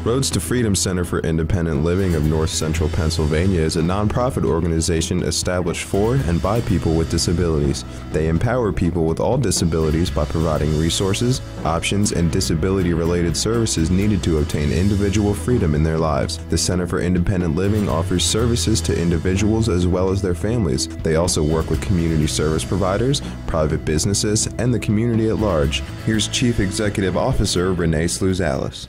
Roads to Freedom Center for Independent Living of North Central Pennsylvania is a nonprofit organization established for and by people with disabilities. They empower people with all disabilities by providing resources, options, and disability-related services needed to obtain individual freedom in their lives. The Center for Independent Living offers services to individuals as well as their families. They also work with community service providers, private businesses, and the community at large. Here's Chief Executive Officer Renee Sluzalis.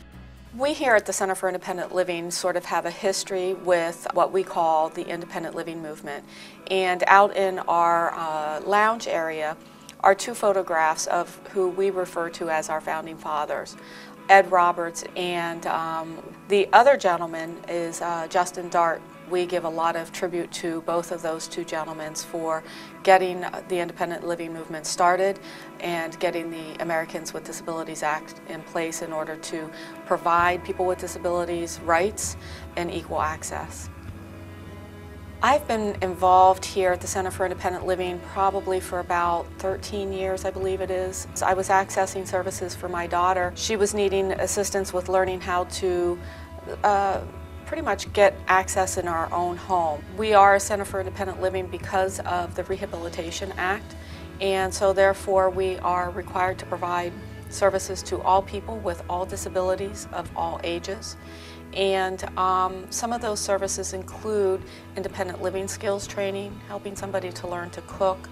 We here at the Center for Independent Living sort of have a history with what we call the independent living movement. And out in our lounge area are two photographs of who we refer to as our founding fathers, Ed Roberts, and the other gentleman is Justin Dart. We give a lot of tribute to both of those two gentlemen for getting the independent living movement started and getting the Americans with Disabilities Act in place in order to provide people with disabilities rights and equal access. I've been involved here at the Center for Independent Living probably for about 13 years, I believe it is. I was accessing services for my daughter. She was needing assistance with learning how to pretty much get access in our own home. We are a Center for Independent Living because of the Rehabilitation Act, and so therefore we are required to provide services to all people with all disabilities of all ages. And some of those services include independent living skills training, helping somebody to learn to cook,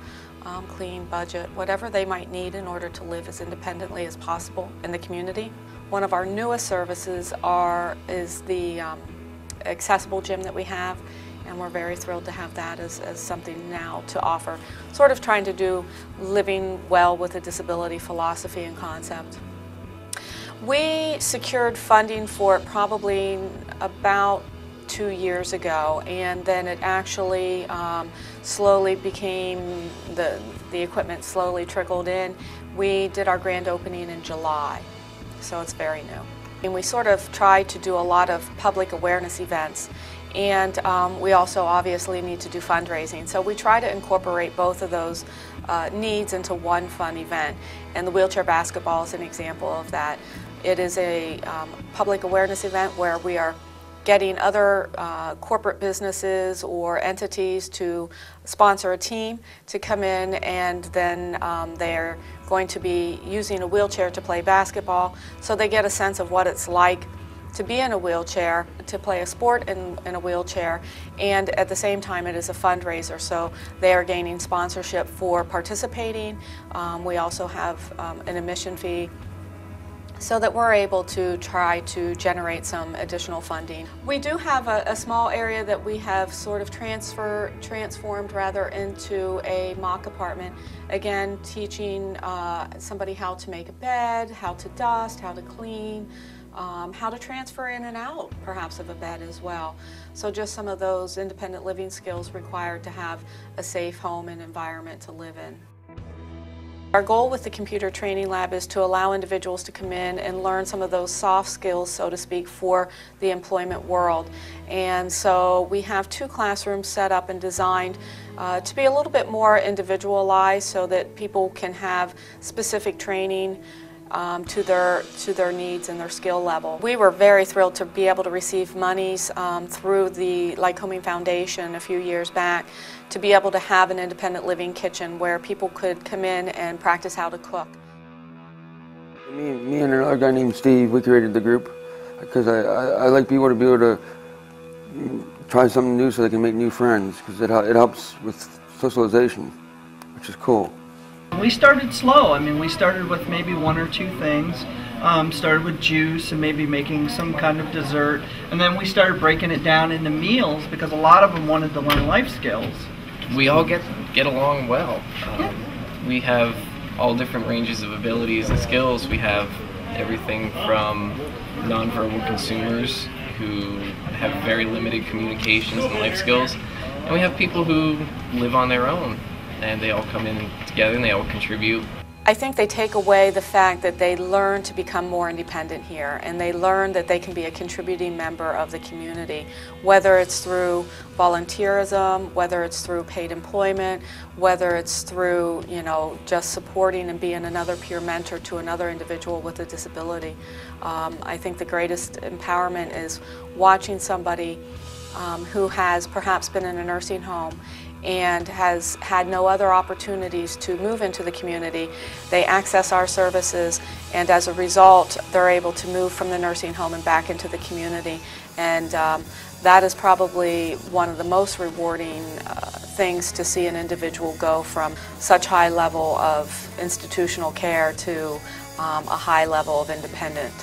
clean, budget, whatever they might need in order to live as independently as possible in the community. One of our newest services is the accessible gym that we have, and we're very thrilled to have that as something now to offer, sort of trying to do living well with a disability philosophy and concept. We secured funding for it probably about 2 years ago, and then it actually slowly became, the equipment slowly trickled in. We did our grand opening in July, so it's very new. And we sort of try to do a lot of public awareness events, and we also obviously need to do fundraising. So we try to incorporate both of those needs into one fun event, and the wheelchair basketball is an example of that. It is a public awareness event where we are getting other corporate businesses or entities to sponsor a team to come in, and then they're going to be using a wheelchair to play basketball, so they get a sense of what it's like to be in a wheelchair, to play a sport in a wheelchair, and at the same time it is a fundraiser, so they are gaining sponsorship for participating. We also have an admission fee, so that we're able to try to generate some additional funding. We do have a small area that we have sort of transformed rather into a mock apartment. Again, teaching somebody how to make a bed, how to dust, how to clean, how to transfer in and out perhaps of a bed as well. So just some of those independent living skills required to have a safe home and environment to live in. Our goal with the computer training lab is to allow individuals to come in and learn some of those soft skills, so to speak, for the employment world. And so we have 2 classrooms set up and designed to be a little bit more individualized so that people can have specific training to their needs and their skill level. We were very thrilled to be able to receive monies through the Lycoming Foundation a few years back to be able to have an independent living kitchen where people could come in and practice how to cook. Me and another guy named Steve, we created the group because I like people to be able to try something new so they can make new friends, because it helps with socialization, which is cool. We started slow. I mean, we started with maybe 1 or 2 things. Started with juice and maybe making some kind of dessert, and then we started breaking it down into meals because a lot of them wanted to learn life skills. We all get along well. We have all different ranges of abilities and skills. We have everything from nonverbal consumers who have very limited communications and life skills, and we have people who live on their own, and they all come in together and they all contribute. I think they take away the fact that they learn to become more independent here, and they learn that they can be a contributing member of the community, whether it's through volunteerism, whether it's through paid employment, whether it's through, just supporting and being another peer mentor to another individual with a disability. I think the greatest empowerment is watching somebody who has perhaps been in a nursing home and has had no other opportunities to move into the community. They access our services, and as a result, they're able to move from the nursing home and back into the community. And that is probably one of the most rewarding things, to see an individual go from such high level of institutional care to a high level of independent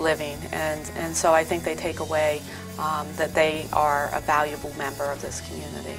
living. And so I think they take away that they are a valuable member of this community.